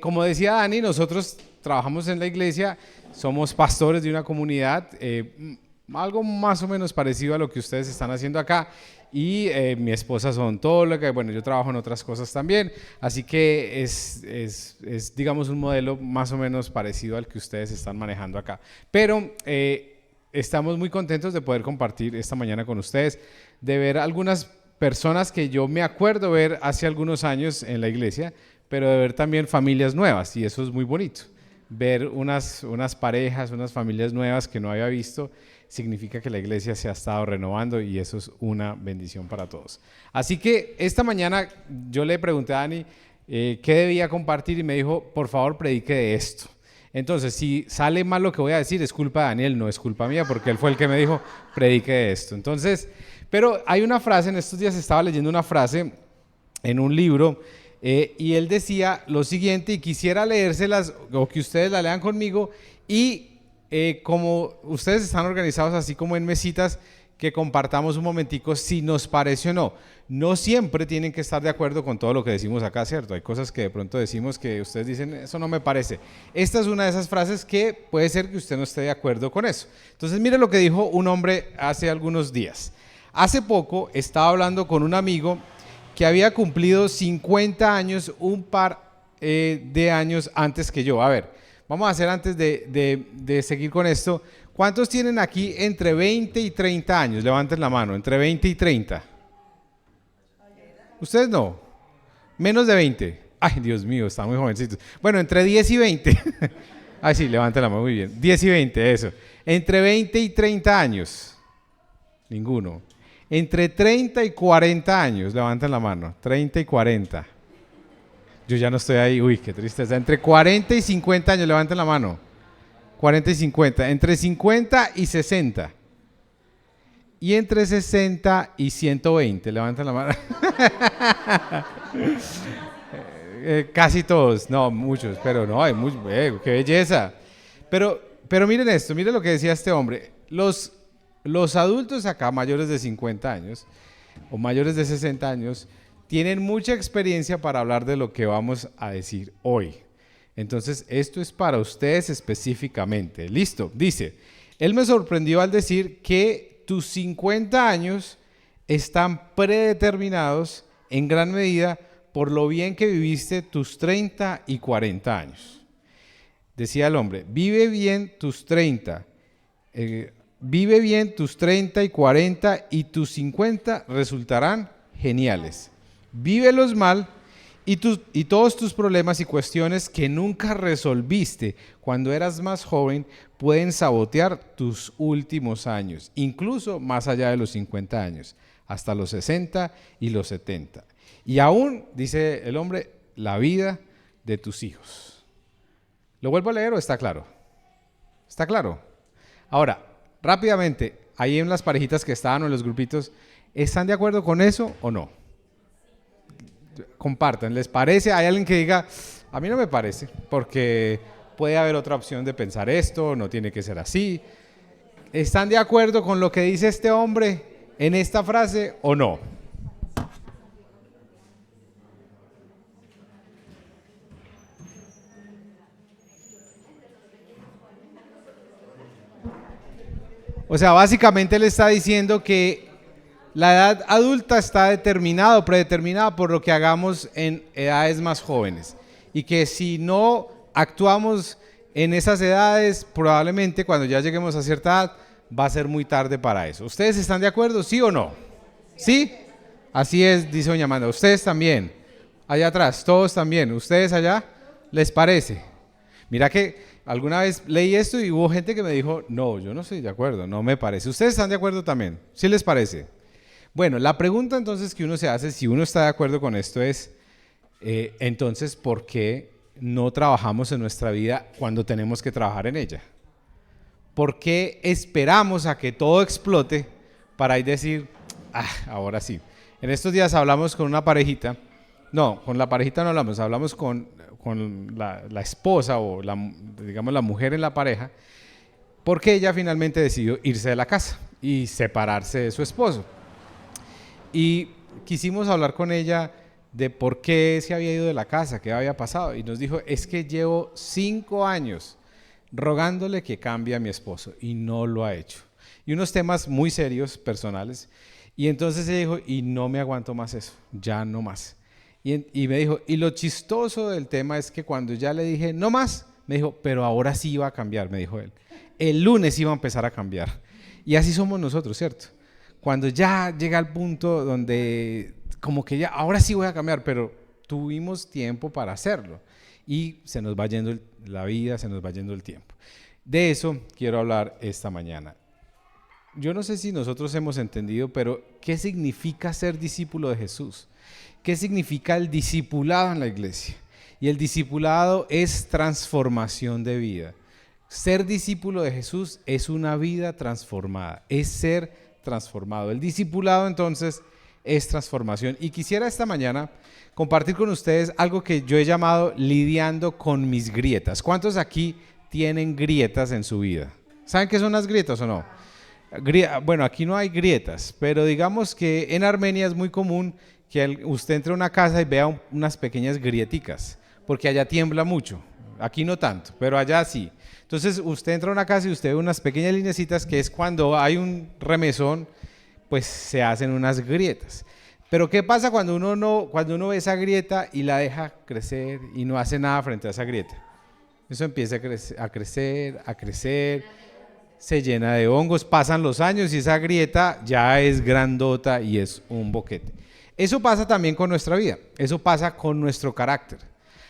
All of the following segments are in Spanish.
como decía Dani, nosotros trabajamos en la iglesia, somos pastores de una comunidad, algo más o menos parecido a lo que ustedes están haciendo acá. Y mi esposa es odontóloga, y bueno, yo trabajo en otras cosas también, así que es, digamos, un modelo más o menos parecido al que ustedes están manejando acá. Pero estamos muy contentos de poder compartir esta mañana con ustedes, de ver algunas personas que yo me acuerdo ver hace algunos años en la iglesia, pero de ver también familias nuevas, y eso es muy bonito. Ver unas parejas, unas familias nuevas que no había visto, significa que la iglesia se ha estado renovando y eso es una bendición para todos. Así que esta mañana yo le pregunté a Dani qué debía compartir y me dijo, por favor, predique de esto. Entonces, si sale mal lo que voy a decir, es culpa de Daniel, no es culpa mía, porque él fue el que me dijo, predique de esto. Entonces, pero hay una frase, en estos días estaba leyendo una frase en un libro y él decía lo siguiente, y quisiera leérselas o que ustedes la lean conmigo, y como ustedes están organizados así como en mesitas, que compartamos un momentico si nos parece o no. No siempre tienen que estar de acuerdo con todo lo que decimos acá, ¿cierto? Hay cosas que de pronto decimos que ustedes dicen, eso no me parece. Esta es una de esas frases que puede ser que usted no esté de acuerdo con eso. Entonces, mire lo que dijo un hombre hace algunos días. Hace poco estaba hablando con un amigo que había cumplido 50 años, un par de años antes que yo. A ver, vamos a hacer antes de seguir con esto. ¿Cuántos tienen aquí entre 20 y 30 años? Levanten la mano, entre 20 y 30. ¿Ustedes no? Menos de 20. Ay, Dios mío, están muy jovencitos. Bueno, entre 10 y 20. Ay, sí, levanten la mano, muy bien. 10 y 20, eso. Entre 20 y 30 años. Ninguno. Entre 30 y 40 años, levanten la mano. 30 y 40. Yo ya no estoy ahí, uy, qué tristeza. Entre 40 y 50 años, levanten la mano. 40 y 50. Entre 50 y 60. Y entre 60 y 120, levanten la mano. Casi todos, no, muchos, pero no, hay muchos, qué belleza. Pero miren esto, miren lo que decía este hombre. Los adultos acá, mayores de 50 años o mayores de 60 años, tienen mucha experiencia para hablar de lo que vamos a decir hoy. Entonces, esto es para ustedes específicamente. Listo, dice, él me sorprendió al decir que tus 50 años están predeterminados en gran medida por lo bien que viviste tus 30 y 40 años. Decía el hombre, vive bien tus 30 y 40 y tus 50 resultarán geniales. Vívelos mal y todos tus problemas y cuestiones que nunca resolviste cuando eras más joven pueden sabotear tus últimos años, incluso más allá de los 50 años, hasta los 60 y los 70. Y aún, dice el hombre, la vida de tus hijos. ¿Lo vuelvo a leer o está claro? ¿Está claro? Ahora, rápidamente, ahí en las parejitas que estaban o en los grupitos, ¿están de acuerdo con eso o no? Compartan, ¿les parece? ¿Hay alguien que diga, a mí no me parece, porque puede haber otra opción de pensar esto, no tiene que ser así? ¿Están de acuerdo con lo que dice este hombre en esta frase o no? O sea, básicamente le está diciendo que la edad adulta está determinada o predeterminada por lo que hagamos en edades más jóvenes. Y que si no actuamos en esas edades, probablemente cuando ya lleguemos a cierta edad, va a ser muy tarde para eso. ¿Ustedes están de acuerdo, sí o no? ¿Sí? Así es, dice doña Amanda. ¿Ustedes también? Allá atrás, todos también. ¿Ustedes allá? ¿Les parece? Mira que alguna vez leí esto y hubo gente que me dijo, no, yo no estoy de acuerdo, no me parece. ¿Ustedes están de acuerdo también? ¿Sí les parece? Bueno, la pregunta entonces que uno se hace, si uno está de acuerdo con esto es, entonces, ¿por qué no trabajamos en nuestra vida cuando tenemos que trabajar en ella? ¿Por qué esperamos a que todo explote para ahí decir, ahora sí? En estos días hablamos con una parejita, no, con la parejita no hablamos con la esposa o digamos la mujer en la pareja, porque ella finalmente decidió irse de la casa y separarse de su esposo. Y quisimos hablar con ella de por qué se había ido de la casa, qué había pasado. Y nos dijo, es que llevo 5 años rogándole que cambie a mi esposo y no lo ha hecho. Y unos temas muy serios, personales. Y entonces ella dijo, y no me aguanto más eso, ya no más. Y me dijo, y lo chistoso del tema es que cuando ya le dije, no más, me dijo, pero ahora sí iba a cambiar, me dijo él. El lunes iba a empezar a cambiar. Y así somos nosotros, ¿cierto? Cuando ya llega al punto donde como que ya, ahora sí voy a cambiar, pero tuvimos tiempo para hacerlo. Y se nos va yendo la vida, se nos va yendo el tiempo. De eso quiero hablar esta mañana. Yo no sé si nosotros hemos entendido, pero ¿qué significa ser discípulo de Jesús? ¿Qué significa el discipulado en la iglesia? Y el discipulado es transformación de vida. Ser discípulo de Jesús es una vida transformada, es ser transformado. El discipulado entonces es transformación. Y quisiera esta mañana compartir con ustedes algo que yo he llamado lidiando con mis grietas. ¿Cuántos aquí tienen grietas en su vida? ¿Saben qué son las grietas o no? Bueno, aquí no hay grietas, pero digamos que en Armenia es muy común que usted entre a una casa y vea unas pequeñas grieticas, porque allá tiembla mucho. Aquí no tanto, pero allá sí. Entonces usted entra a una casa y usted ve unas pequeñas lineecitas que es cuando hay un remesón, pues se hacen unas grietas. Pero ¿qué pasa cuando uno ve esa grieta y la deja crecer y no hace nada frente a esa grieta? Eso empieza a crecer, se llena de hongos, pasan los años y esa grieta ya es grandota y es un boquete. Eso pasa también con nuestra vida, eso pasa con nuestro carácter.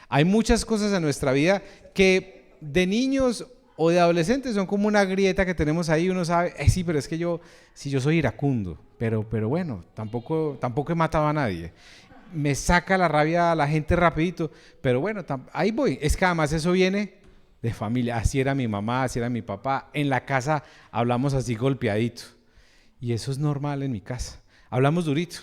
Hay muchas cosas en nuestra vida que de niños o de adolescentes son como una grieta que tenemos ahí. Uno sabe, sí, pero es que yo soy iracundo, pero bueno, tampoco he matado a nadie. Me saca la rabia a la gente rapidito, pero bueno, ahí voy. Es que además eso viene de familia. Así era mi mamá, así era mi papá. En la casa hablamos así golpeadito. Y eso es normal en mi casa. Hablamos durito.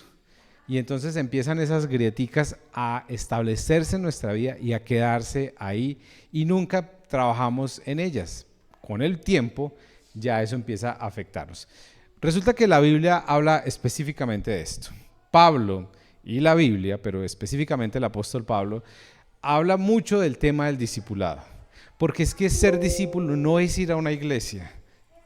Y entonces empiezan esas grieticas a establecerse en nuestra vida y a quedarse ahí y nunca trabajamos en ellas. Con el tiempo ya eso empieza a afectarnos. Resulta que la Biblia habla específicamente de esto. Pablo y la Biblia, pero específicamente el apóstol Pablo, habla mucho del tema del discipulado. Porque es que ser discípulo no es ir a una iglesia.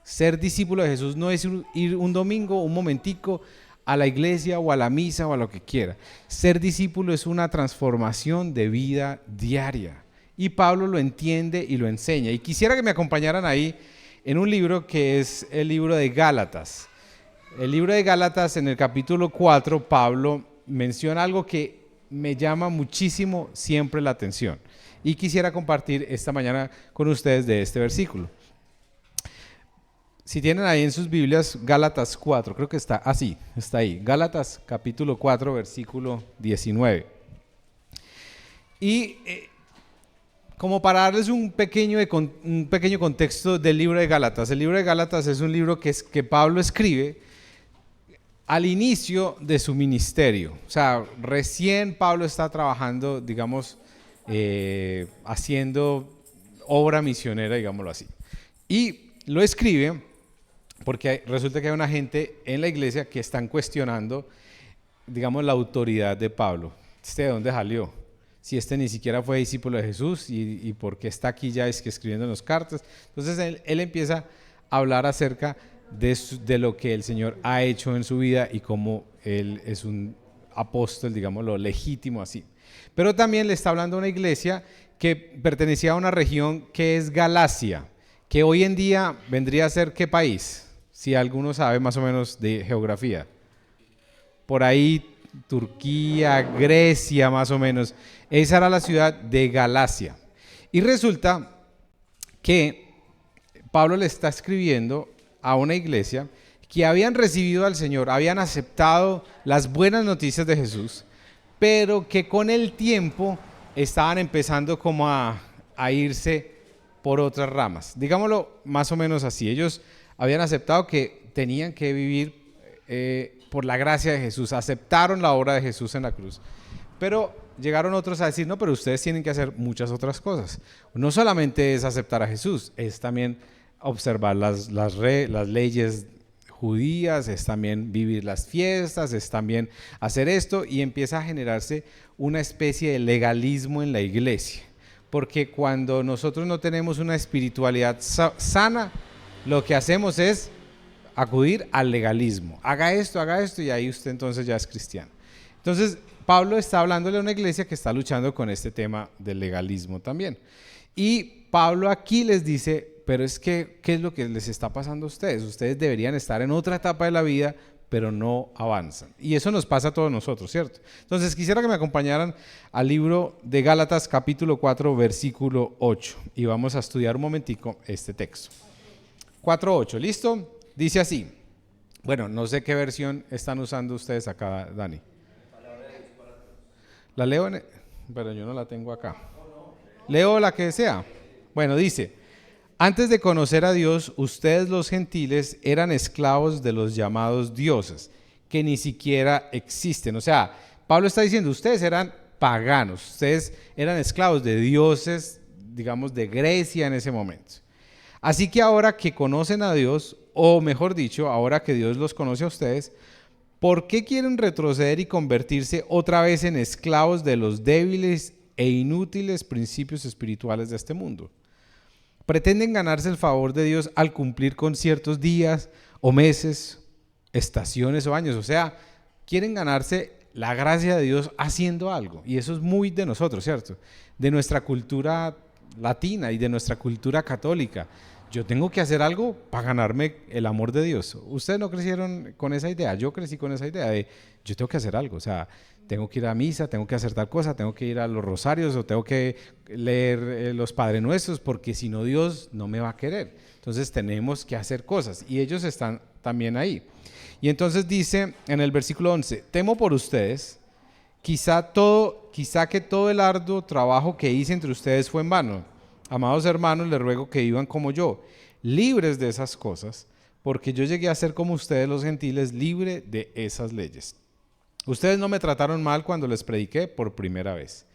Ser discípulo de Jesús no es ir un domingo, un momentico, a la iglesia o a la misa o a lo que quiera. Ser discípulo es una transformación de vida diaria. Y Pablo lo entiende y lo enseña. Y quisiera que me acompañaran ahí en un libro que es el libro de Gálatas. El libro de Gálatas, en el capítulo 4, Pablo menciona algo que me llama muchísimo siempre la atención. Y quisiera compartir esta mañana con ustedes de este versículo. Si tienen ahí en sus Biblias, Gálatas 4, creo que está así, está ahí. Gálatas capítulo 4, versículo 19. Y como para darles un pequeño contexto del libro de Gálatas. El libro de Gálatas es un libro que Pablo escribe al inicio de su ministerio. O sea, recién Pablo está trabajando, digamos, haciendo obra misionera, digámoslo así. Y lo escribe porque resulta que hay una gente en la iglesia que están cuestionando, digamos, la autoridad de Pablo. ¿De dónde salió? Si ni siquiera fue discípulo de Jesús y por qué está aquí ya es que escribiéndonos cartas. Entonces él empieza a hablar acerca de lo que el Señor ha hecho en su vida y cómo él es un apóstol, digámoslo, legítimo así. Pero también le está hablando a una iglesia que pertenecía a una región que es Galacia, que hoy en día vendría a ser ¿qué país? Si alguno sabe más o menos de geografía. Por ahí Turquía, Grecia más o menos. Esa era la ciudad de Galacia. Y resulta que Pablo le está escribiendo a una iglesia que habían recibido al Señor, habían aceptado las buenas noticias de Jesús, pero que con el tiempo estaban empezando como a irse por otras ramas. Digámoslo más o menos así. Ellos habían aceptado que tenían que vivir por la gracia de Jesús, aceptaron la obra de Jesús en la cruz, pero llegaron otros a decir, no, pero ustedes tienen que hacer muchas otras cosas. No solamente es aceptar a Jesús, es también observar las leyes judías, es también vivir las fiestas, es también hacer esto, y empieza a generarse una especie de legalismo en la iglesia. Porque cuando nosotros no tenemos una espiritualidad sana, lo que hacemos es acudir al legalismo. Haga esto, y ahí usted entonces ya es cristiano. Entonces, Pablo está hablándole a una iglesia que está luchando con este tema del legalismo también. Y Pablo aquí les dice, pero es que, ¿qué es lo que les está pasando a ustedes? Ustedes deberían estar en otra etapa de la vida, pero no avanzan. Y eso nos pasa a todos nosotros, ¿cierto? Entonces, quisiera que me acompañaran al libro de Gálatas, capítulo 4, versículo 8. Y vamos a estudiar un momentico este texto. 4:8, ¿listo? Dice así. Bueno, no sé qué versión están usando ustedes acá, Dani. La leo, pero yo no la tengo acá. Leo la que sea. Bueno, dice: antes de conocer a Dios, ustedes los gentiles eran esclavos de los llamados dioses, que ni siquiera existen. O sea, Pablo está diciendo, ustedes eran paganos, ustedes eran esclavos de dioses, digamos, de Grecia en ese momento. Así que ahora que conocen a Dios, o mejor dicho, ahora que Dios los conoce a ustedes, ¿por qué quieren retroceder y convertirse otra vez en esclavos de los débiles e inútiles principios espirituales de este mundo? Pretenden ganarse el favor de Dios al cumplir con ciertos días o meses, estaciones o años. O sea, quieren ganarse la gracia de Dios haciendo algo. Y eso es muy de nosotros, ¿cierto? De nuestra cultura latina y de nuestra cultura católica. Yo tengo que hacer algo para ganarme el amor de Dios. Ustedes no crecieron con esa idea. Yo crecí con esa idea de yo tengo que hacer algo. O sea, tengo que ir a misa, tengo que hacer tal cosa, tengo que ir a los rosarios o tengo que leer los Padre Nuestros, porque si no Dios no me va a querer. Entonces tenemos que hacer cosas y ellos están también ahí. Y entonces dice en el versículo 11, temo por ustedes, quizá que todo el arduo trabajo que hice entre ustedes fue en vano. Amados hermanos, les ruego que vivan como yo, libres de esas cosas, porque yo llegué a ser como ustedes los gentiles, libre de esas leyes. Ustedes no me trataron mal cuando les prediqué por primera vez.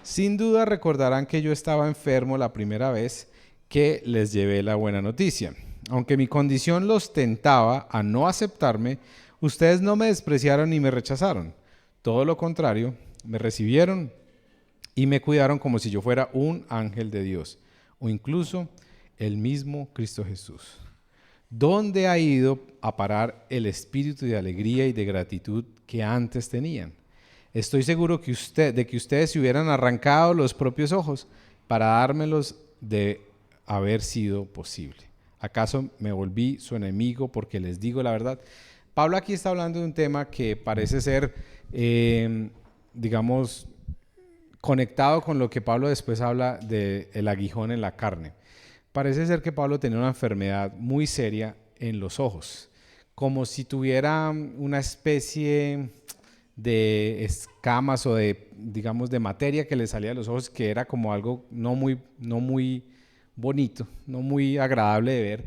Sin duda recordarán que yo estaba enfermo la primera vez que les llevé la buena noticia. Aunque mi condición los tentaba a no aceptarme, ustedes no me despreciaron ni me rechazaron. Todo lo contrario, me recibieron y me cuidaron como si yo fuera un ángel de Dios, o incluso el mismo Cristo Jesús. ¿Dónde ha ido a parar el espíritu de alegría y de gratitud que antes tenían? Estoy seguro de que ustedes se hubieran arrancado los propios ojos para dármelos de haber sido posible. ¿Acaso me volví su enemigo porque les digo la verdad? Pablo aquí está hablando de un tema que parece ser, digamos, conectado con lo que Pablo después habla del aguijón en la carne. Parece ser que Pablo tenía una enfermedad muy seria en los ojos, como si tuviera una especie de escamas o de, digamos, de materia que le salía de los ojos, que era como algo no muy bonito, no muy agradable de ver,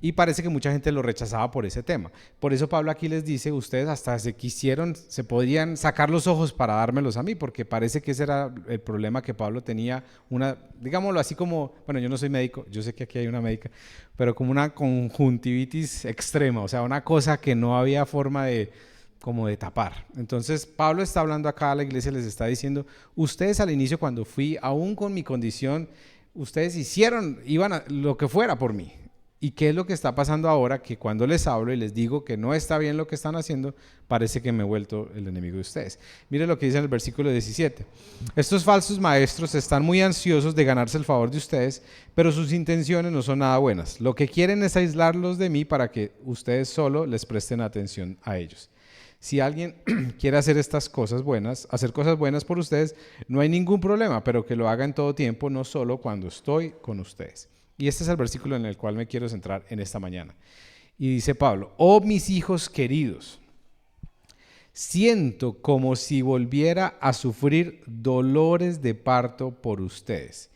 y parece que mucha gente lo rechazaba por ese tema. Por eso Pablo aquí les dice, ustedes hasta se podrían sacar los ojos para dármelos a mí, porque parece que ese era el problema que Pablo tenía, digámoslo así como, bueno, yo no soy médico, yo sé que aquí hay una médica, pero como una conjuntivitis extrema, o sea, una cosa que no había forma de tapar. Entonces Pablo está hablando acá a la iglesia, les está diciendo, ustedes al inicio cuando fui, aún con mi condición, ustedes iban a lo que fuera por mí. ¿Y qué es lo que está pasando ahora? Que cuando les hablo y les digo que no está bien lo que están haciendo, parece que me he vuelto el enemigo de ustedes. Mire lo que dice en el versículo 17. Estos falsos maestros están muy ansiosos de ganarse el favor de ustedes, pero sus intenciones no son nada buenas. Lo que quieren es aislarlos de mí para que ustedes solo les presten atención a ellos. Si alguien quiere hacer hacer cosas buenas por ustedes, no hay ningún problema, pero que lo haga en todo tiempo, no solo cuando estoy con ustedes. Y este es el versículo en el cual me quiero centrar en esta mañana. Y dice Pablo, oh mis hijos queridos, siento como si volviera a sufrir dolores de parto por ustedes,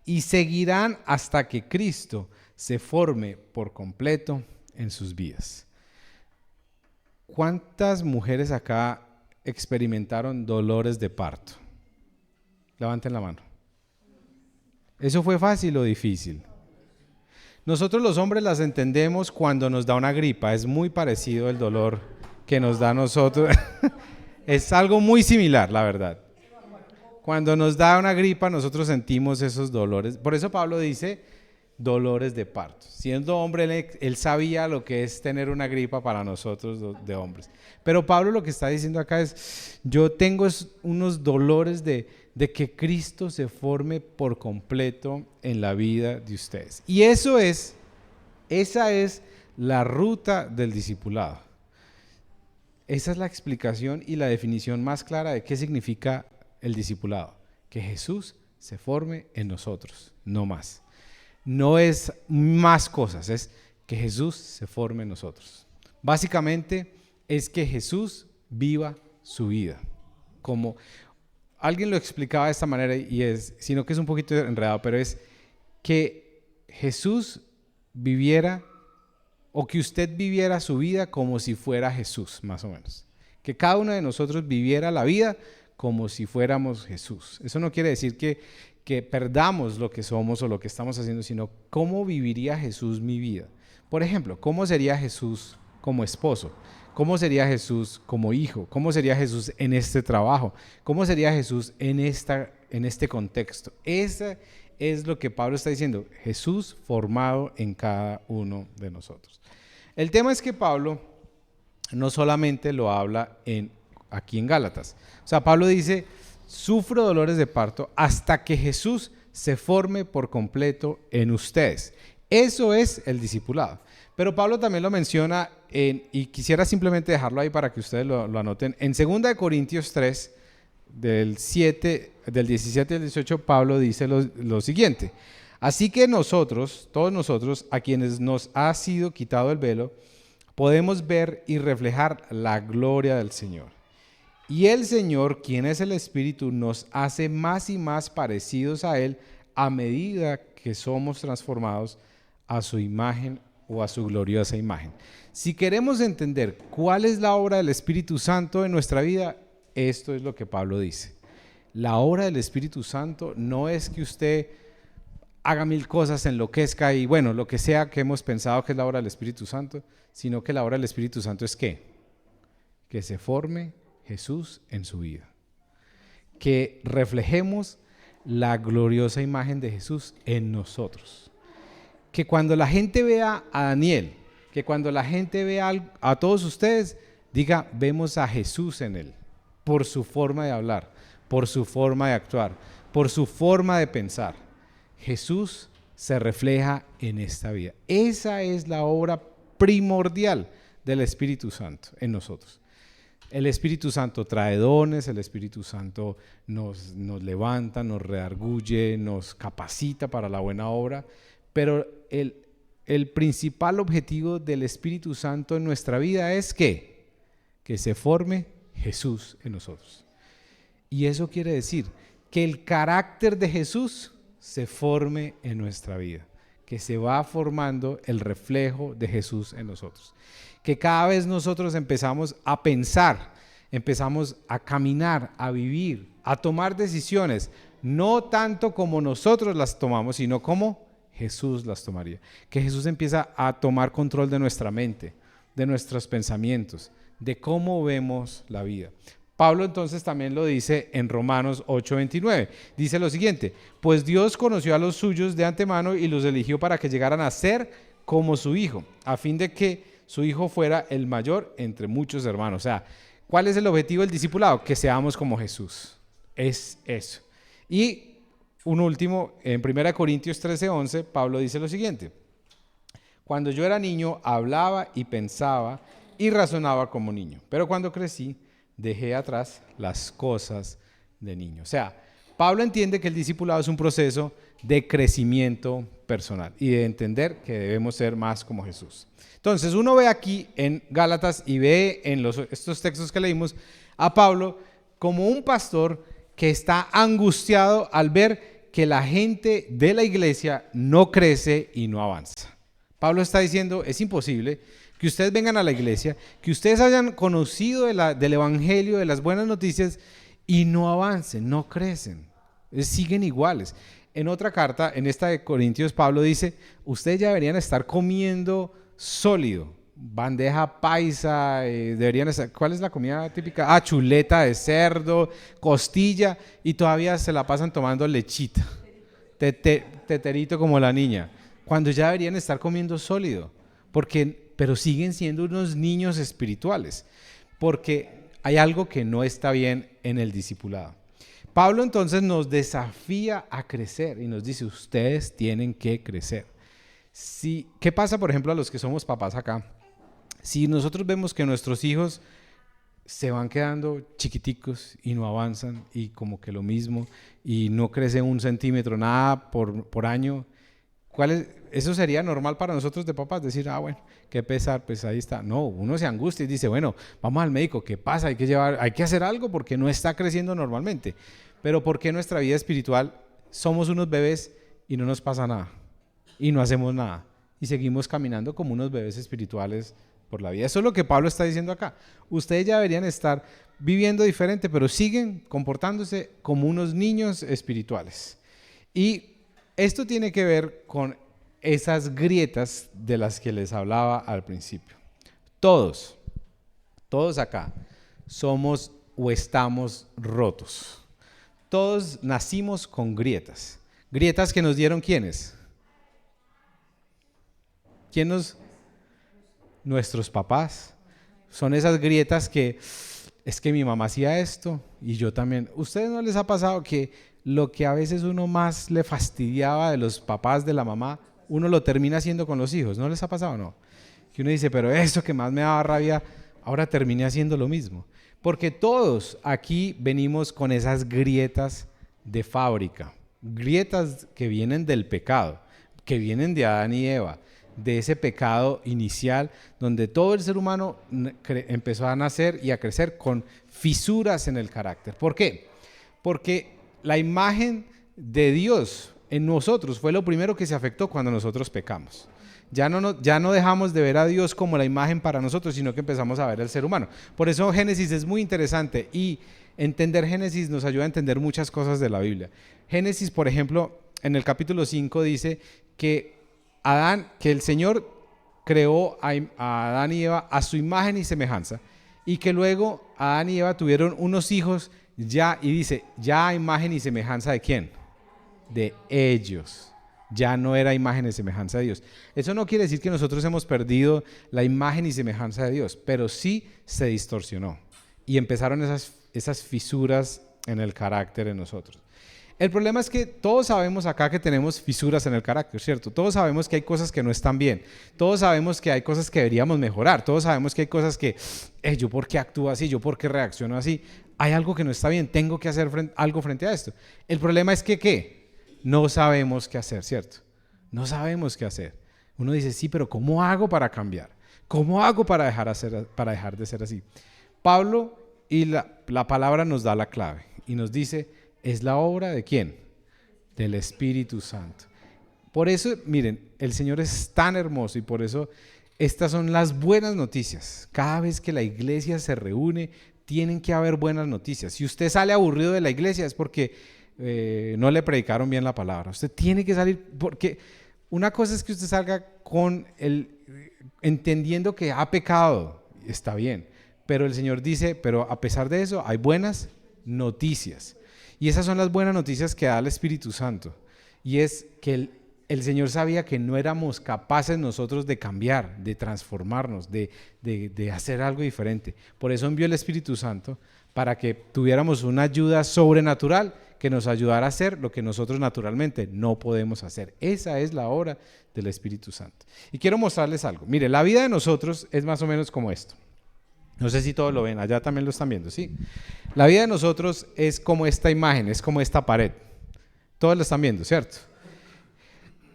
y seguirán hasta que Cristo se forme por completo en sus vidas. ¿Cuántas mujeres acá experimentaron dolores de parto? Levanten la mano. ¿Eso fue fácil o difícil? Nosotros los hombres las entendemos cuando nos da una gripa. Es muy parecido el dolor que nos da a nosotros. Es algo muy similar, la verdad. Cuando nos da una gripa, nosotros sentimos esos dolores. Por eso Pablo dice dolores de parto. Siendo hombre, él sabía lo que es tener una gripa para nosotros de hombres. Pero Pablo lo que está diciendo acá es, yo tengo unos dolores de que Cristo se forme por completo en la vida de ustedes. Y esa es la ruta del discipulado. Esa es la explicación y la definición más clara de qué significa el discipulado. Que Jesús se forme en nosotros, no más. No es más cosas, es que Jesús se forme en nosotros. Básicamente es que Jesús viva su vida. Como alguien lo explicaba de esta manera, sino que es un poquito enredado, pero es que Jesús viviera, o que usted viviera su vida como si fuera Jesús, más o menos. Que cada uno de nosotros viviera la vida como si fuéramos Jesús. Eso no quiere decir que perdamos lo que somos o lo que estamos haciendo, sino cómo viviría Jesús mi vida. Por ejemplo, ¿cómo sería Jesús como esposo? ¿Cómo sería Jesús como hijo? ¿Cómo sería Jesús en este trabajo? ¿Cómo sería Jesús en este contexto? Esa es lo que Pablo está diciendo, Jesús formado en cada uno de nosotros. El tema es que Pablo no solamente lo habla aquí en Gálatas. O sea, Pablo dice, sufro dolores de parto hasta que Jesús se forme por completo en ustedes. Eso es el discipulado. Pero Pablo también lo menciona, y quisiera simplemente dejarlo ahí para que ustedes lo anoten. En 2 Corintios 3, del 17 al 18, Pablo dice lo siguiente. Así que nosotros, todos nosotros, a quienes nos ha sido quitado el velo, podemos ver y reflejar la gloria del Señor. Y el Señor, quien es el Espíritu, nos hace más y más parecidos a Él a medida que somos transformados a su imagen o a su gloriosa imagen. Si queremos entender cuál es la obra del Espíritu Santo en nuestra vida, esto es lo que Pablo dice. La obra del Espíritu Santo no es que usted haga mil cosas, enloquezca y bueno, lo que sea que hemos pensado que es la obra del Espíritu Santo, sino que la obra del Espíritu Santo es ¿qué? Que se forme Jesús en su vida. Que reflejemos la gloriosa imagen de Jesús en nosotros. Que cuando la gente vea a Daniel, que cuando la gente vea a todos ustedes, diga, vemos a Jesús en él, por su forma de hablar, por su forma de actuar, por su forma de pensar. Jesús se refleja en esta vida. Esa es la obra primordial del Espíritu Santo en nosotros. El Espíritu Santo trae dones, el Espíritu Santo nos levanta, nos redarguye, nos capacita para la buena obra, pero el principal objetivo del Espíritu Santo en nuestra vida es que se forme Jesús en nosotros. Y eso quiere decir que el carácter de Jesús se forme en nuestra vida, que se va formando el reflejo de Jesús en nosotros. Que cada vez nosotros empezamos a pensar, empezamos a caminar, a vivir, a tomar decisiones, no tanto como nosotros las tomamos, sino como Jesús las tomaría. Que Jesús empieza a tomar control de nuestra mente, de nuestros pensamientos, de cómo vemos la vida. Pablo entonces también lo dice en Romanos 8:29. Dice lo siguiente, pues Dios conoció a los suyos de antemano y los eligió para que llegaran a ser como su Hijo, a fin de que su Hijo fuera el mayor entre muchos hermanos. O sea, ¿cuál es el objetivo del discipulado? Que seamos como Jesús. Es eso. Y un último, en 1 Corintios 13:11, Pablo dice lo siguiente. Cuando yo era niño, hablaba y pensaba y razonaba como niño. Pero cuando crecí, dejé atrás las cosas de niño. O sea, Pablo entiende que el discipulado es un proceso de crecimiento personal y de entender que debemos ser más como Jesús. Entonces, uno ve aquí en Gálatas y ve en estos textos que leímos a Pablo como un pastor que está angustiado al ver que la gente de la iglesia no crece y no avanza. Pablo está diciendo, es imposible que ustedes vengan a la iglesia, que ustedes hayan conocido del evangelio, de las buenas noticias y no avancen, no crecen, siguen iguales. en otra carta, en esta de Corintios, Pablo dice, ustedes ya deberían estar comiendo sólido, bandeja paisa, deberían estar, ¿cuál es la comida típica? Chuleta de cerdo, costilla, y todavía se la pasan tomando lechita, teterito como la niña, cuando ya deberían estar comiendo sólido, pero siguen siendo unos niños espirituales, porque hay algo que no está bien en el discipulado. Pablo entonces nos desafía a crecer y nos dice, ustedes tienen que crecer. ¿Qué pasa, por ejemplo, a los que somos papás acá? Si nosotros vemos que nuestros hijos se van quedando chiquiticos y no avanzan y como que lo mismo y no crece 1 centímetro, nada por año, ¿eso sería normal para nosotros de papás? Decir, bueno, qué pesar, pues ahí está. No, uno se angustia y dice, bueno, vamos al médico, ¿qué pasa? Hay que hacer algo porque no está creciendo normalmente. Pero ¿por qué en nuestra vida espiritual somos unos bebés y no nos pasa nada? Y no hacemos nada. Y seguimos caminando como unos bebés espirituales por la vida. Eso es lo que Pablo está diciendo acá. Ustedes ya deberían estar viviendo diferente, pero siguen comportándose como unos niños espirituales. Y esto tiene que ver con esas grietas de las que les hablaba al principio. Todos acá somos o estamos rotos. Todos nacimos con grietas. ¿Grietas que nos dieron quiénes? Nuestros papás. Son esas grietas que es que mi mamá hacía esto y yo también. ¿Ustedes no les ha pasado que lo que a veces uno más le fastidiaba de los papás, de la mamá, uno lo termina haciendo con los hijos? ¿No les ha pasado o no? Que uno dice, pero eso que más me daba rabia, ahora terminé haciendo lo mismo. Porque todos aquí venimos con esas grietas de fábrica, grietas que vienen del pecado, que vienen de Adán y Eva, de ese pecado inicial donde todo el ser humano empezó a nacer y a crecer con fisuras en el carácter. ¿Por qué? Porque la imagen de Dios en nosotros fue lo primero que se afectó cuando nosotros pecamos. Ya no dejamos de ver a Dios como la imagen para nosotros, sino que empezamos a ver al ser humano. Por eso Génesis es muy interesante y entender Génesis nos ayuda a entender muchas cosas de la Biblia. Génesis, por ejemplo, en el capítulo 5 dice que el Señor creó a Adán y Eva a su imagen y semejanza y que luego Adán y Eva tuvieron unos hijos y dice, ya a imagen y semejanza ¿de quién? De ellos. Ya no era imagen y semejanza de Dios. Eso no quiere decir que nosotros hemos perdido la imagen y semejanza de Dios, pero sí se distorsionó y empezaron esas fisuras en el carácter en nosotros. El problema es que todos sabemos acá que tenemos fisuras en el carácter, ¿cierto? Todos sabemos que hay cosas que no están bien, todos sabemos que hay cosas que deberíamos mejorar, todos sabemos que hay cosas que, ¿yo por qué actúo así? ¿Yo por qué reacciono así? Hay algo que no está bien, tengo que hacer algo frente a esto. El problema es que, ¿qué? No sabemos qué hacer, ¿cierto? No sabemos qué hacer. Uno dice, sí, pero ¿cómo hago para cambiar? ¿Cómo hago para dejar de ser así? Pablo y la palabra nos da la clave y nos dice, ¿es la obra de quién? Del Espíritu Santo. Por eso, miren, el Señor es tan hermoso y por eso estas son las buenas noticias. Cada vez que la iglesia se reúne, tienen que haber buenas noticias. Si usted sale aburrido de la iglesia es porque no le predicaron bien la palabra. Usted tiene que salir, porque una cosa es que usted salga entendiendo que ha pecado, está bien, pero el Señor dice, pero a pesar de eso hay buenas noticias, y esas son las buenas noticias que da el Espíritu Santo, y es que el Señor sabía que no éramos capaces nosotros de cambiar, de transformarnos, de hacer algo diferente. Por eso envió el Espíritu Santo, para que tuviéramos una ayuda sobrenatural que nos ayudara a hacer lo que nosotros naturalmente no podemos hacer. Esa es la obra del Espíritu Santo. Y quiero mostrarles algo. Mire, la vida de nosotros es más o menos como esto. No sé si todos lo ven, allá también lo están viendo, ¿sí? La vida de nosotros es como esta imagen, es como esta pared. Todos lo están viendo, ¿cierto?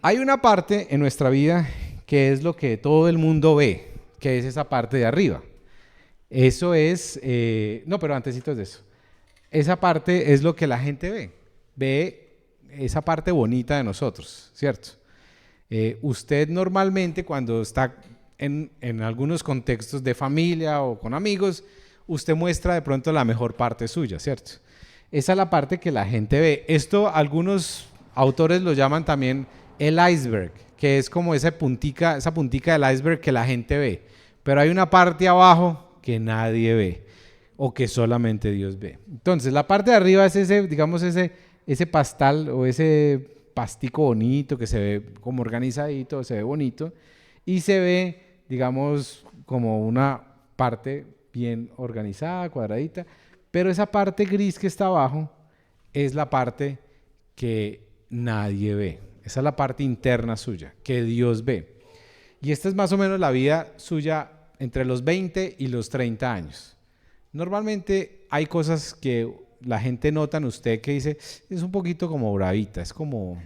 Hay una parte en nuestra vida que es lo que todo el mundo ve, que es esa parte de arriba. Eso es, no, pero antesito de eso. Esa parte es lo que la gente ve esa parte bonita de nosotros, ¿cierto? Usted normalmente cuando está en algunos contextos de familia o con amigos, usted muestra de pronto la mejor parte suya, ¿cierto? Esa es la parte que la gente ve. Esto algunos Autores lo llaman también el iceberg, que es como esa puntica del iceberg que la gente ve. Pero hay una parte abajo que nadie ve o que solamente Dios ve. Entonces, la parte de arriba es ese, digamos, ese pastel o ese pastico bonito que se ve como organizadito, se ve bonito y se ve, digamos, como una parte bien organizada, cuadradita, pero esa parte gris que está abajo es la parte que nadie ve. Esa es la parte interna suya, que Dios ve. Y esta es más o menos la vida suya entre los 20 y los 30 años. Normalmente hay cosas que la gente nota en usted que dice, es un poquito como bravita, es como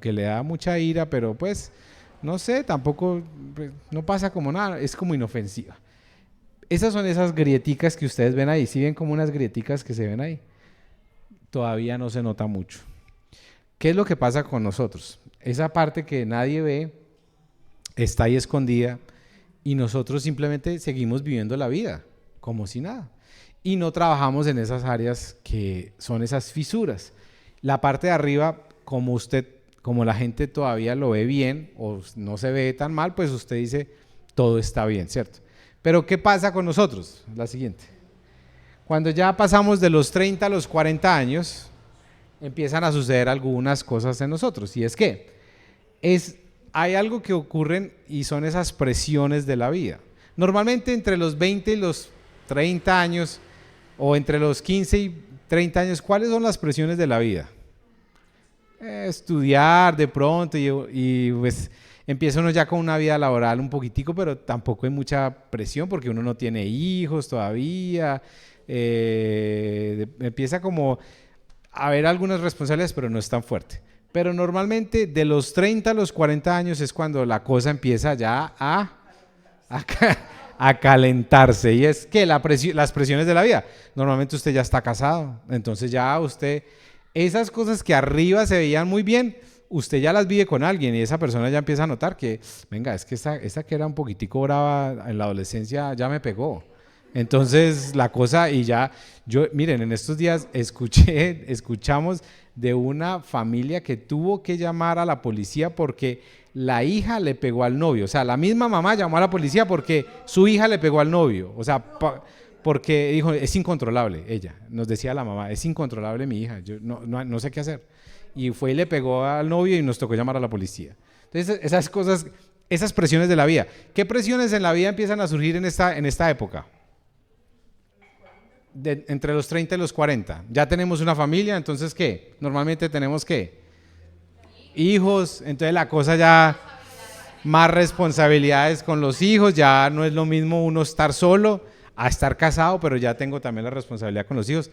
que le da mucha ira, pero pues, no sé, tampoco, pues, no pasa como nada, es como inofensiva. Esas son esas grieticas que ustedes ven ahí, ¿sí ven como unas grieticas que se ven ahí? Todavía no se nota mucho. ¿Qué es lo que pasa con nosotros? Esa parte que nadie ve está ahí escondida y nosotros simplemente seguimos viviendo la vida como si nada. Y no trabajamos en esas áreas que son esas fisuras. La parte de arriba, como la gente todavía lo ve bien o no se ve tan mal, pues usted dice, todo está bien, ¿cierto? Pero ¿qué pasa con nosotros? La siguiente. Cuando ya pasamos de los 30 a los 40 años, empiezan a suceder algunas cosas en nosotros. Y es que hay algo que ocurren y son esas presiones de la vida. Normalmente entre los 20 y los 30 años, o entre los 15 y 30 años, ¿cuáles son las presiones de la vida? Estudiar de pronto y pues empieza uno ya con una vida laboral un poquitico, pero tampoco hay mucha presión porque uno no tiene hijos todavía. Empieza como a haber algunas responsabilidades, pero no es tan fuerte. Pero normalmente de los 30 a los 40 años es cuando la cosa empieza ya a calentarse. Y es que las presiones de la vida. Normalmente usted ya está casado, entonces ya usted, esas cosas que arriba se veían muy bien, usted ya las vive con alguien y esa persona ya empieza a notar que, venga, es que esta que era un poquitico brava en la adolescencia ya me pegó. Entonces la cosa y ya, miren, en estos días escuchamos de una familia que tuvo que llamar a la policía porque la hija le pegó al novio. O sea, la misma mamá llamó a la policía porque su hija le pegó al novio. O sea, porque dijo, es incontrolable. Ella nos decía la mamá, es incontrolable mi hija, yo no sé qué hacer. Y fue y le pegó al novio y nos tocó llamar a la policía. Entonces, esas cosas, esas presiones de la vida. ¿Qué presiones en la vida empiezan a surgir en esta época? Entre los 30 y los 40. Ya tenemos una familia, entonces ¿qué? Normalmente tenemos ¿qué? Hijos, entonces la cosa ya, más responsabilidades con los hijos, ya no es lo mismo uno estar solo a estar casado, pero ya tengo también la responsabilidad con los hijos.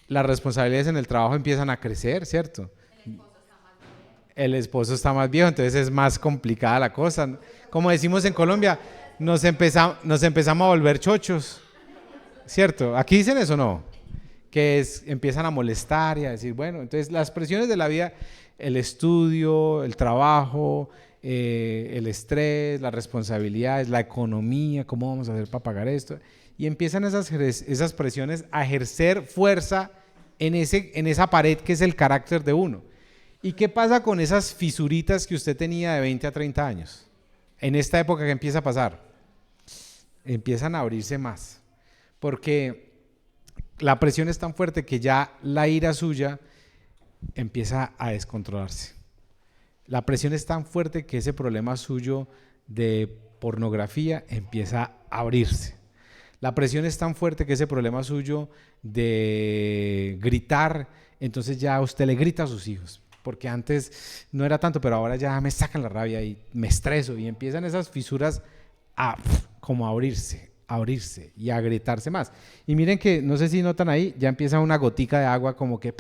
Las responsabilidades en el trabajo empiezan a crecer, ¿cierto? El esposo está más viejo, entonces es más complicada la cosa. Como decimos en Colombia, nos empezamos a volver chochos. ¿Cierto? ¿Aquí dicen eso o no? Que empiezan a molestar y a decir, bueno, entonces las presiones de la vida, el estudio, el trabajo, el estrés, las responsabilidades, la economía, ¿cómo vamos a hacer para pagar esto? Y empiezan esas presiones a ejercer fuerza en esa pared que es el carácter de uno. ¿Y qué pasa con esas fisuritas que usted tenía de 20 a 30 años? En esta época que empieza a pasar, empiezan a abrirse más. Porque la presión es tan fuerte que ya la ira suya empieza a descontrolarse. La presión es tan fuerte que ese problema suyo de pornografía empieza a abrirse. La presión es tan fuerte que ese problema suyo de gritar, entonces ya usted le grita a sus hijos. Porque antes no era tanto, pero ahora ya me sacan la rabia y me estreso y empiezan esas fisuras como a abrirse y a gritarse más. Y miren que, no sé si notan ahí, ya empieza una gotica de agua como que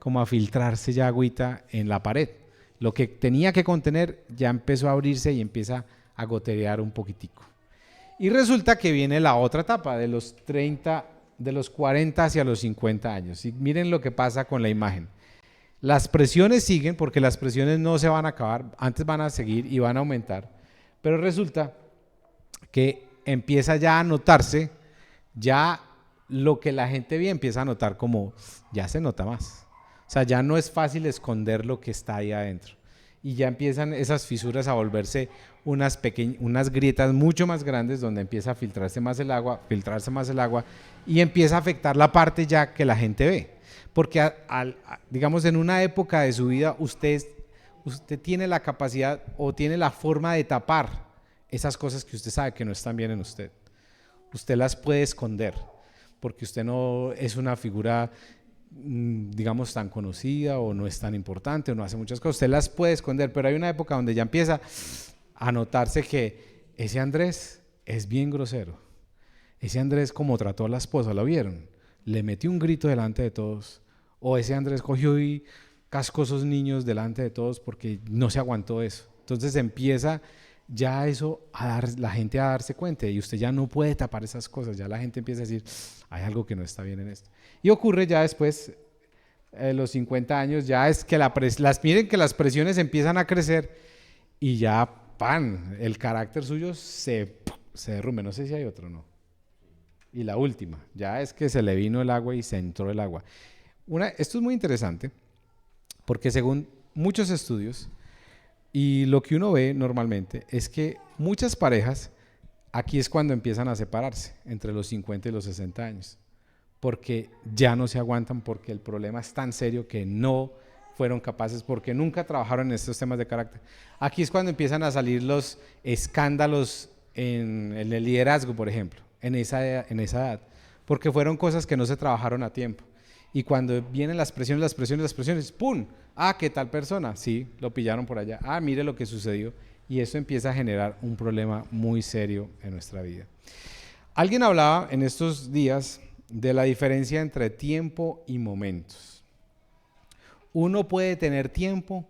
como a filtrarse ya agüita en la pared. Lo que tenía que contener ya empezó a abrirse y empieza a gotear un poquitico. Y resulta que viene la otra etapa de los 40 hacia los 50 años. Y miren lo que pasa con la imagen. Las presiones siguen porque las presiones no se van a acabar, antes van a seguir y van a aumentar. Pero resulta que empieza ya a notarse, ya lo que la gente ve empieza a notar como, ya se nota más. O O sea, ya no es fácil esconder lo que está ahí adentro. Y ya empiezan esas fisuras a volverse unas grietas mucho más grandes donde empieza a filtrarse más el agua, y empieza a afectar la parte ya que la gente ve. Porque digamos en una época de su vida usted tiene la capacidad o tiene la forma de tapar esas cosas que usted sabe que no están bien en usted. Usted las puede esconder porque usted no es una figura digamos tan conocida o no es tan importante o no hace muchas cosas, usted las puede esconder, pero hay una época donde ya empieza a notarse que ese Andrés es bien grosero, ese Andrés como trató a la esposa, ¿lo vieron? Le metió un grito delante de todos, o ese Andrés cogió y cascó a esos niños delante de todos porque no se aguantó eso. Entonces empieza ya eso la gente a darse cuenta y usted ya no puede tapar esas cosas, ya la gente empieza a decir, hay algo que no está bien en esto. Y ocurre ya después, los 50 años, ya es que miren que las presiones empiezan a crecer y ya, el carácter suyo se derrumbe. No sé si hay otro, ¿no? Y la última, ya es que se le vino el agua y se entró el agua. Esto es muy interesante porque según muchos estudios, y lo que uno ve normalmente es que muchas parejas, aquí es cuando empiezan a separarse, entre los 50 y los 60 años, porque ya no se aguantan, porque el problema es tan serio que no fueron capaces, porque nunca trabajaron en estos temas de carácter. Aquí es cuando empiezan a salir los escándalos en el liderazgo, por ejemplo, en esa edad, porque fueron cosas que no se trabajaron a tiempo. Y cuando vienen las presiones, ¡pum! Ah, ¿qué tal persona? Sí, lo pillaron por allá. Ah, mire lo que sucedió. Y eso empieza a generar un problema muy serio en nuestra vida. Alguien hablaba en estos días de la diferencia entre tiempo y momentos. Uno puede tener tiempo,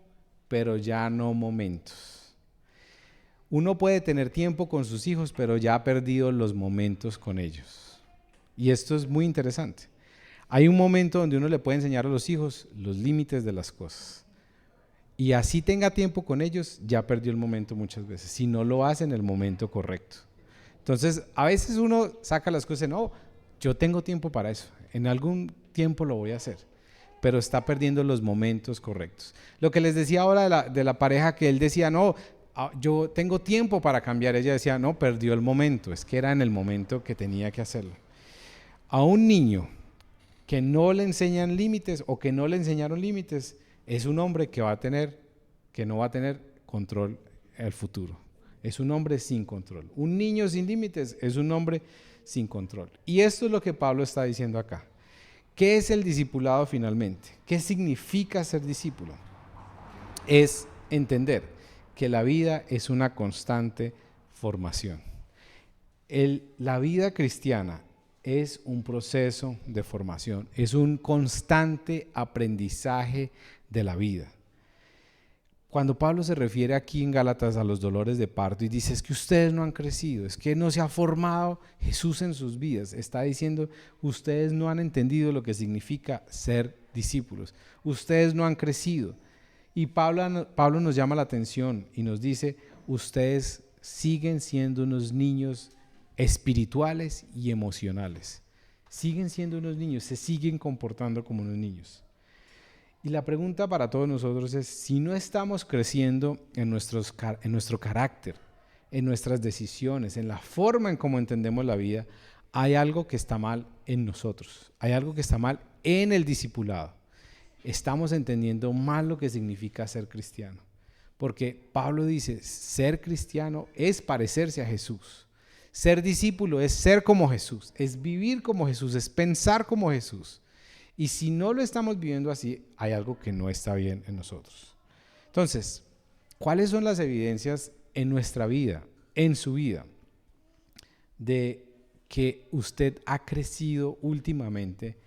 pero ya no momentos. Uno puede tener tiempo con sus hijos, pero ya ha perdido los momentos con ellos. Y esto es muy interesante. Hay un momento donde uno le puede enseñar a los hijos los límites de las cosas. Y así tenga tiempo con ellos, ya perdió el momento muchas veces, si no lo hace en el momento correcto. Entonces, a veces uno saca las cosas, no, yo tengo tiempo para eso, en algún tiempo lo voy a hacer, pero está perdiendo los momentos correctos. Lo que les decía ahora de la pareja, que él decía, no, yo tengo tiempo para cambiar, ella decía, no, perdió el momento, es que era en el momento que tenía que hacerlo. A un niño que no le enseñan límites o que no le enseñaron límites, es un hombre que no va a tener control en el futuro. Es un hombre sin control. Un niño sin límites es un hombre sin control. Y esto es lo que Pablo está diciendo acá. ¿Qué es el discipulado finalmente? ¿Qué significa ser discípulo? Es entender que la vida es una constante formación. La vida cristiana es un proceso de formación, es un constante aprendizaje de la vida. Cuando Pablo se refiere aquí en Gálatas a los dolores de parto y dice, es que ustedes no han crecido, es que no se ha formado Jesús en sus vidas, está diciendo, ustedes no han entendido lo que significa ser discípulos, ustedes no han crecido. Y Pablo nos llama la atención y nos dice, ustedes siguen siendo unos niños espirituales y emocionales. Siguen siendo unos niños, se siguen comportando como unos niños. Y la pregunta para todos nosotros es, si no estamos creciendo en nuestro carácter, en nuestras decisiones, en la forma en cómo entendemos la vida, hay algo que está mal en nosotros, hay algo que está mal en el discipulado. Estamos entendiendo mal lo que significa ser cristiano. Porque Pablo dice, ser cristiano es parecerse a Jesús. Ser discípulo es ser como Jesús, es vivir como Jesús, es pensar como Jesús. Y si no lo estamos viviendo así, hay algo que no está bien en nosotros. Entonces, ¿cuáles son las evidencias en nuestra vida, en su vida, de que usted ha crecido últimamente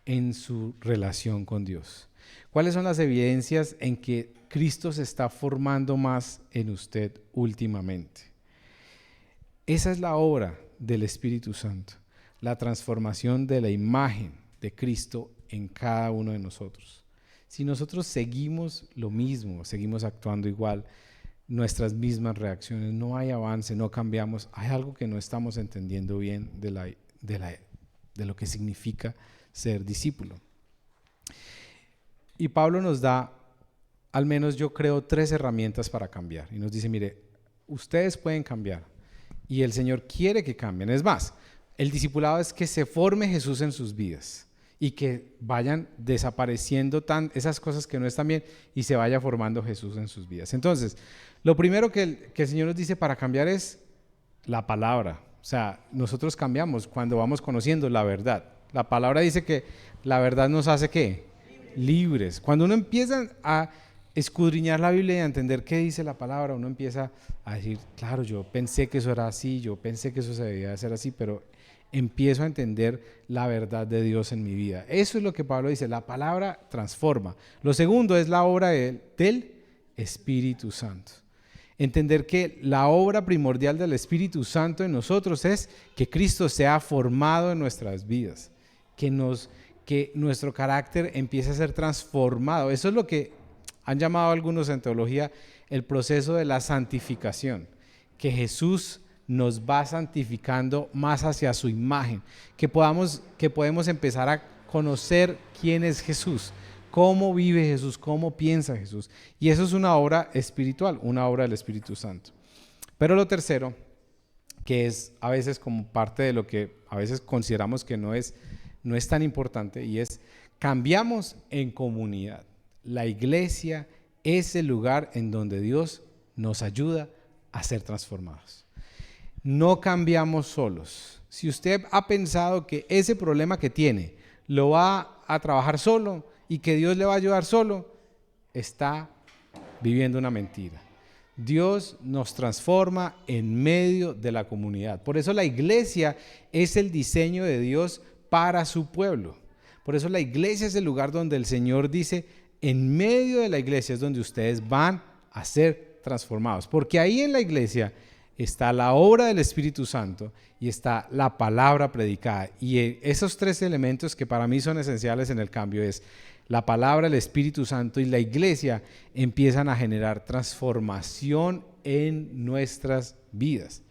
en su relación con Dios? ¿Cuáles son las evidencias en que Cristo se está formando más en usted últimamente? Esa es la obra del Espíritu Santo, la transformación de la imagen de Cristo en cada uno de nosotros. Si nosotros seguimos lo mismo, seguimos actuando igual, nuestras mismas reacciones, no hay avance, no cambiamos, hay algo que no estamos entendiendo bien de lo que significa ser discípulo. Y Pablo nos da, al menos yo creo, 3 herramientas para cambiar. Y nos dice, mire, ustedes pueden cambiar y el Señor quiere que cambien. Es más, el discipulado es que se forme Jesús en sus vidas y que vayan desapareciendo esas cosas que no están bien y se vaya formando Jesús en sus vidas. Entonces, lo primero que el Señor nos dice para cambiar es la palabra. O sea, nosotros cambiamos cuando vamos conociendo la verdad. La palabra dice que la verdad nos hace ¿qué? Libres. Cuando uno empieza a escudriñar la Biblia y a entender qué dice la palabra, uno empieza a decir, claro, yo pensé que eso era así, yo pensé que eso se debía hacer así, pero empiezo a entender la verdad de Dios en mi vida. Eso es lo que Pablo dice, la palabra transforma. Lo segundo es la obra del Espíritu Santo. Entender que la obra primordial del Espíritu Santo en nosotros es que Cristo sea formado en nuestras vidas, que nuestro carácter empiece a ser transformado. Eso es lo que han llamado algunos en teología el proceso de la santificación, que Jesús nos va santificando más hacia su imagen, que podemos empezar a conocer quién es Jesús, cómo vive Jesús, cómo piensa Jesús. Y eso es una obra espiritual, una obra del Espíritu Santo. Pero lo tercero, que es a veces como parte de lo que a veces consideramos que no es tan importante, y es cambiamos en comunidad. La iglesia es el lugar en donde Dios nos ayuda a ser transformados. No cambiamos solos. Si usted ha pensado que ese problema que tiene lo va a trabajar solo y que Dios le va a ayudar solo, está viviendo una mentira. Dios nos transforma en medio de la comunidad. Por eso la iglesia es el diseño de Dios para su pueblo. Por eso la iglesia es el lugar donde el Señor dice, en medio de la iglesia es donde ustedes van a ser transformados. Porque ahí en la iglesia está la obra del Espíritu Santo y está la palabra predicada. Y esos 3 elementos que para mí son esenciales en el cambio es la palabra, el Espíritu Santo y la iglesia empiezan a generar transformación en nuestras vidas.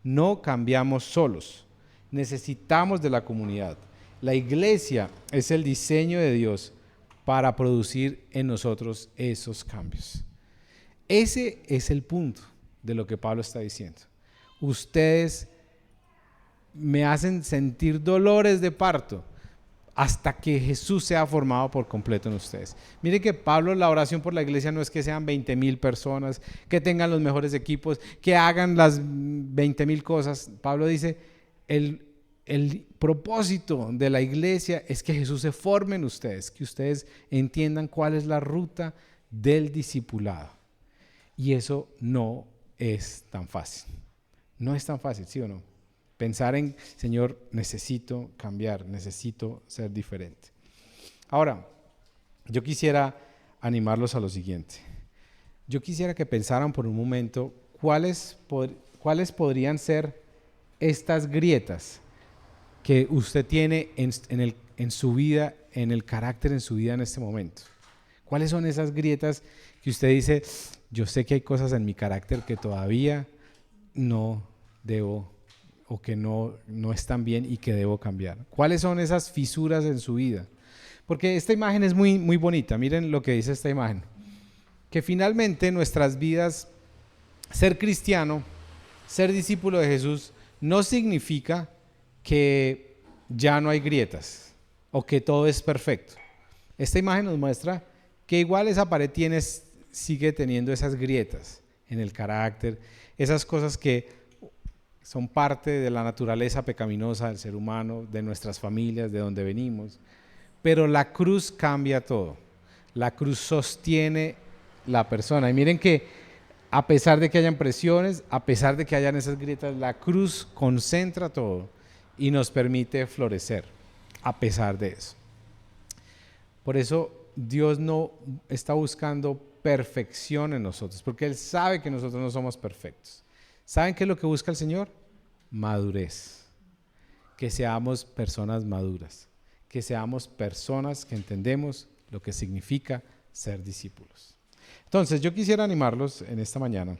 No cambiamos solos, necesitamos de la comunidad. La iglesia es el diseño de Dios para producir en nosotros esos cambios. Ese es el punto de lo que Pablo está diciendo. Ustedes me hacen sentir dolores de parto hasta que Jesús sea formado por completo en ustedes. Miren que Pablo, la oración por la iglesia no es que sean 20,000 personas, que tengan los mejores equipos, que hagan las 20,000 cosas. Pablo dice, el propósito de la iglesia es que Jesús se forme en ustedes, que ustedes entiendan cuál es la ruta del discipulado. Y eso no es tan fácil. No es tan fácil, ¿sí o no? Pensar en, Señor, necesito cambiar, necesito ser diferente. Ahora, yo quisiera animarlos a lo siguiente. Yo quisiera que pensaran por un momento cuáles podrían ser estas grietas que usted tiene en su vida, en el carácter en su vida en este momento. ¿Cuáles son esas grietas que usted dice, yo sé que hay cosas en mi carácter que todavía no debo o que no están bien y que debo cambiar? ¿Cuáles son esas fisuras en su vida? Porque esta imagen es muy, muy bonita. Miren lo que dice esta imagen. Que finalmente en nuestras vidas, ser cristiano, ser discípulo de Jesús, no significa que ya no hay grietas o que todo es perfecto. Esta imagen nos muestra que igual esa pared sigue teniendo esas grietas en el carácter, esas cosas que son parte de la naturaleza pecaminosa del ser humano, de nuestras familias, de donde venimos. Pero la cruz cambia todo. La cruz sostiene la persona. Y miren que a pesar de que hayan presiones, a pesar de que hayan esas grietas, la cruz concentra todo y nos permite florecer a pesar de eso. Por eso Dios no está buscando perfección en nosotros, porque Él sabe que nosotros no somos perfectos. ¿Saben qué es lo que busca el Señor? Madurez. Que seamos personas maduras, que seamos personas que entendemos lo que significa ser discípulos. Entonces, yo quisiera animarlos en esta mañana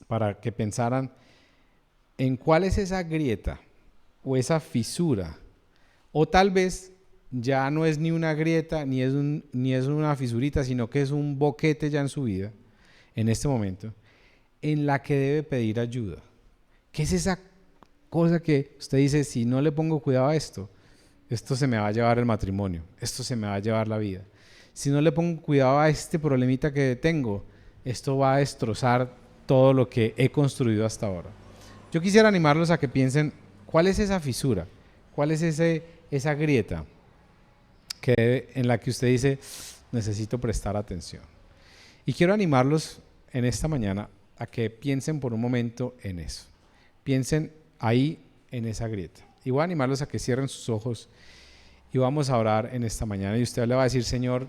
para que pensaran en cuál es esa grieta o esa fisura, o tal vez ya no es ni una grieta, ni es una fisurita, sino que es un boquete ya en su vida, en este momento, en la que debe pedir ayuda. ¿Qué es esa cosa que usted dice, si no le pongo cuidado a esto se me va a llevar el matrimonio, esto se me va a llevar la vida? Si no le pongo cuidado a este problemita que tengo, esto va a destrozar todo lo que he construido hasta ahora. Yo quisiera animarlos a que piensen, ¿cuál es esa fisura? ¿Cuál es esa grieta en la que usted dice, necesito prestar atención? Y quiero animarlos en esta mañana a que piensen por un momento en eso. Piensen ahí en esa grieta. Y voy a animarlos a que cierren sus ojos y vamos a orar en esta mañana. Y usted le va a decir, Señor,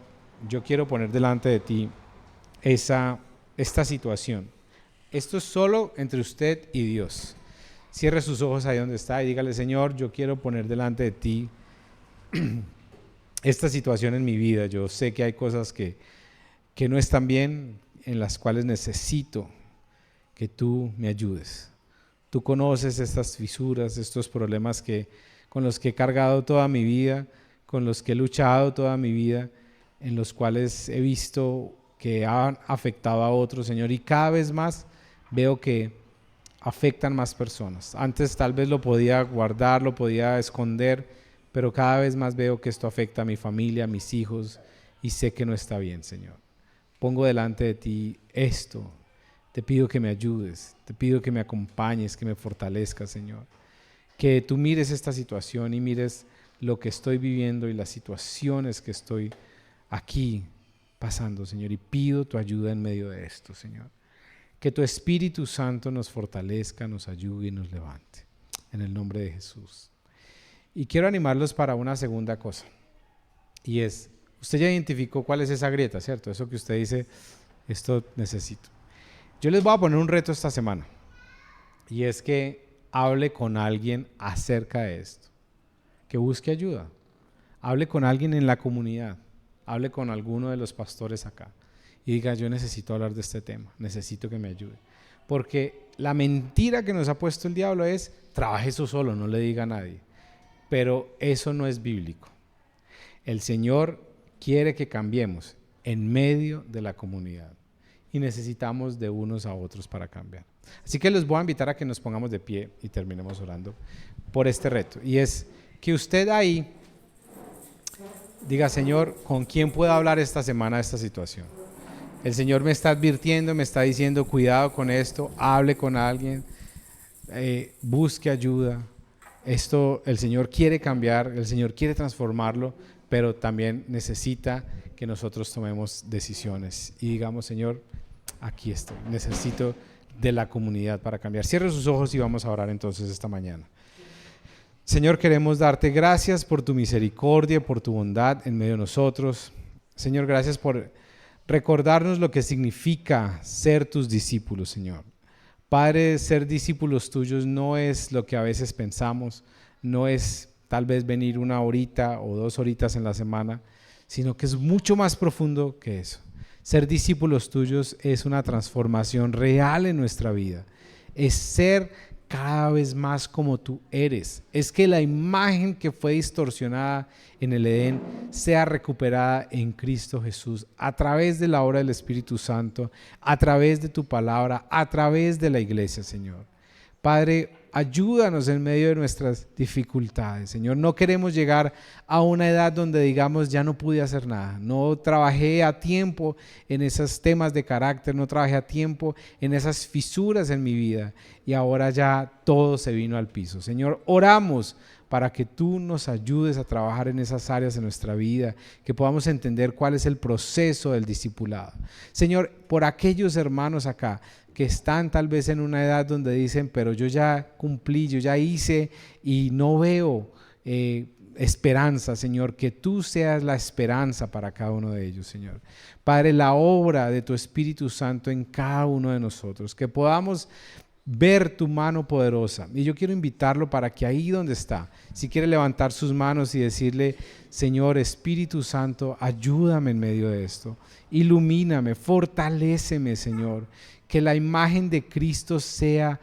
yo quiero poner delante de ti esta situación. Esto es solo entre usted y Dios. Cierre sus ojos ahí donde está y dígale, Señor, yo quiero poner delante de ti esta situación en mi vida. Yo sé que hay cosas que no están bien, en las cuales necesito que tú me ayudes. Tú conoces estas fisuras, estos problemas con los que he cargado toda mi vida, con los que he luchado toda mi vida, en los cuales he visto que han afectado a otros, Señor, y cada vez más veo que afectan más personas. Antes tal vez lo podía guardar, lo podía esconder, pero cada vez más veo que esto afecta a mi familia, a mis hijos, y sé que no está bien, Señor. Pongo delante de ti esto. Te pido que me ayudes, te pido que me acompañes, que me fortalezcas, Señor. Que tú mires esta situación y mires lo que estoy viviendo y las situaciones que estoy aquí pasando, Señor. Y pido tu ayuda en medio de esto, Señor. Que tu Espíritu Santo nos fortalezca, nos ayude y nos levante. En el nombre de Jesús. Y quiero animarlos para una segunda cosa. Y es, usted ya identificó cuál es esa grieta, ¿cierto? Eso que usted dice, esto necesito. Yo les voy a poner un reto esta semana y es que hable con alguien acerca de esto, que busque ayuda, hable con alguien en la comunidad, hable con alguno de los pastores acá y diga, yo necesito hablar de este tema, necesito que me ayude, porque la mentira que nos ha puesto el diablo es, trabaje eso solo, no le diga a nadie, pero eso no es bíblico. El Señor quiere que cambiemos en medio de la comunidad. Y necesitamos de unos a otros para cambiar. Así que les voy a invitar a que nos pongamos de pie y terminemos orando por este reto. Y es que usted ahí diga, Señor, ¿con quién puedo hablar esta semana de esta situación? El Señor me está advirtiendo, me está diciendo, cuidado con esto, hable con alguien, busque ayuda. Esto el Señor quiere cambiar, el Señor quiere transformarlo, pero también necesita que nosotros tomemos decisiones y digamos, Señor, aquí estoy, necesito de la comunidad para cambiar. Cierre sus ojos y vamos a orar entonces esta mañana. Señor, queremos darte gracias por tu misericordia, por tu bondad en medio de nosotros. Señor, gracias por recordarnos lo que significa ser tus discípulos, Señor. Padre, ser discípulos tuyos no es lo que a veces pensamos, no es tal vez venir 1 horita o 2 horitas en la semana, sino que es mucho más profundo que eso. Ser discípulos tuyos es una transformación real en nuestra vida. Es ser cada vez más como tú eres. Es que la imagen que fue distorsionada en el Edén sea recuperada en Cristo Jesús a través de la obra del Espíritu Santo, a través de tu palabra, a través de la iglesia, Señor. Padre, ayúdanos en medio de nuestras dificultades, Señor. No queremos llegar a una edad donde digamos, ya no pude hacer nada. No trabajé a tiempo en esos temas de carácter, no trabajé a tiempo en esas fisuras en mi vida y ahora ya todo se vino al piso. Señor, oramos para que tú nos ayudes a trabajar en esas áreas de nuestra vida, que podamos entender cuál es el proceso del discipulado. Señor, por aquellos hermanos acá que están tal vez en una edad donde dicen, pero yo ya cumplí, yo ya hice y no veo esperanza, Señor, que tú seas la esperanza para cada uno de ellos, Señor. Padre, la obra de tu Espíritu Santo en cada uno de nosotros, que podamos ver tu mano poderosa. Y yo quiero invitarlo para que ahí donde está, si quiere levantar sus manos y decirle, Señor Espíritu Santo, ayúdame en medio de esto, ilumíname, fortaléceme, Señor, que la imagen de Cristo sea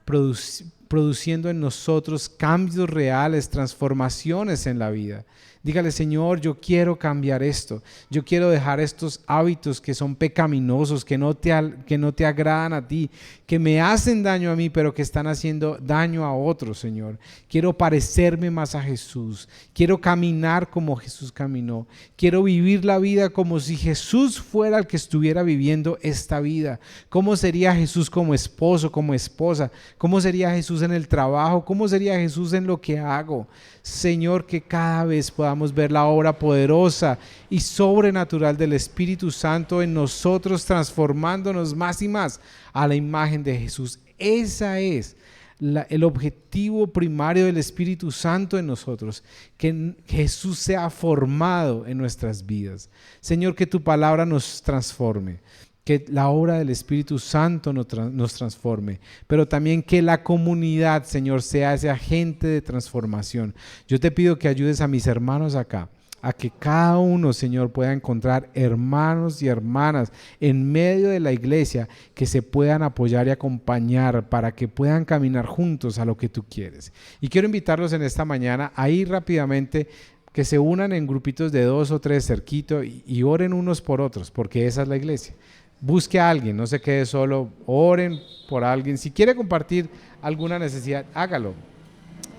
produciendo en nosotros cambios reales, transformaciones en la vida. Dígale, Señor, yo quiero cambiar esto. Yo quiero dejar estos hábitos que son pecaminosos, que no te agradan a ti, que me hacen daño a mí, pero que están haciendo daño a otros, Señor. Quiero parecerme más a Jesús. Quiero caminar como Jesús caminó. Quiero vivir la vida como si Jesús fuera el que estuviera viviendo esta vida. ¿Cómo sería Jesús como esposo, como esposa? ¿Cómo sería Jesús en el trabajo? ¿Cómo sería Jesús en lo que hago? Señor, que cada vez podamos ver la obra poderosa y sobrenatural del Espíritu Santo en nosotros, transformándonos más y más a la imagen de Jesús. Esa es el objetivo primario del Espíritu Santo en nosotros, que Jesús sea formado en nuestras vidas. Señor, que tu palabra nos transforme, que la obra del Espíritu Santo nos transforme, pero también que la comunidad, Señor, sea ese agente de transformación. Yo te pido que ayudes a mis hermanos acá, a que cada uno, Señor, pueda encontrar hermanos y hermanas en medio de la iglesia que se puedan apoyar y acompañar para que puedan caminar juntos a lo que tú quieres. Y quiero invitarlos en esta mañana a ir rápidamente, que se unan en grupitos de 2 o 3 cerquito y oren unos por otros, porque esa es la iglesia. Busque a alguien, no se quede solo, oren por alguien. Si quiere compartir alguna necesidad, hágalo,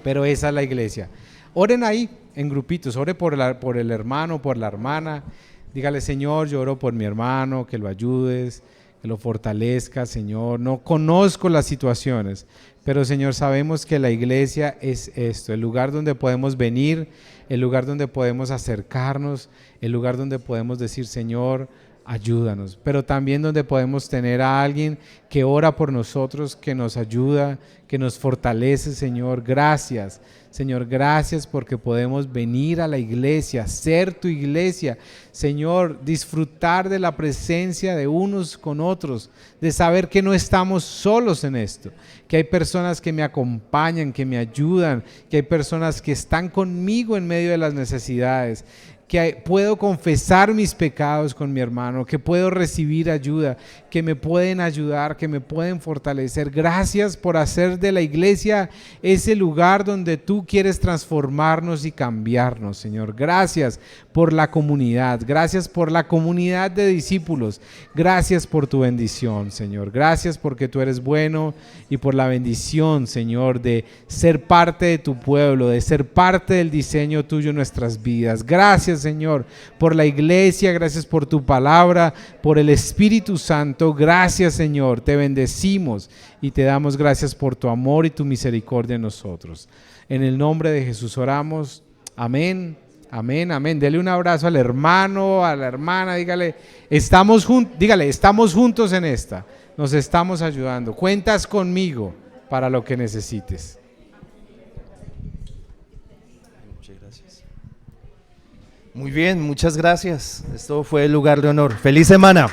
pero esa es la iglesia. Oren ahí en grupitos, ore por el hermano, por la hermana. Dígale, Señor, yo oro por mi hermano, que lo ayudes, que lo fortalezcas, Señor. No conozco las situaciones, pero Señor, sabemos que la iglesia es esto, el lugar donde podemos venir, el lugar donde podemos acercarnos, el lugar donde podemos decir, Señor, ayúdanos, pero también donde podemos tener a alguien que ora por nosotros, que nos ayuda, que nos fortalece, Señor. Gracias, Señor, gracias porque podemos venir a la iglesia, ser tu iglesia, Señor, disfrutar de la presencia de unos con otros, de saber que no estamos solos en esto, que hay personas que me acompañan, que me ayudan, que hay personas que están conmigo en medio de las necesidades, que puedo confesar mis pecados con mi hermano, que puedo recibir ayuda, que me pueden ayudar, que me pueden fortalecer. Gracias por hacer de la iglesia ese lugar donde tú quieres transformarnos y cambiarnos, Señor. Gracias por la comunidad, gracias por la comunidad de discípulos, gracias por tu bendición, Señor. Gracias porque tú eres bueno y por la bendición, Señor, de ser parte de tu pueblo, de ser parte del diseño tuyo en nuestras vidas. Gracias, Señor, por la iglesia, gracias por tu palabra, por el Espíritu Santo. Gracias, Señor, te bendecimos y te damos gracias por tu amor y tu misericordia en nosotros. En el nombre de Jesús oramos. Amén, amén, amén. Dele un abrazo al hermano, a la hermana, dígale, estamos juntos en esta, nos estamos ayudando. Cuentas conmigo para lo que necesites. Muy bien, muchas gracias. Esto fue el lugar de honor. ¡Feliz semana!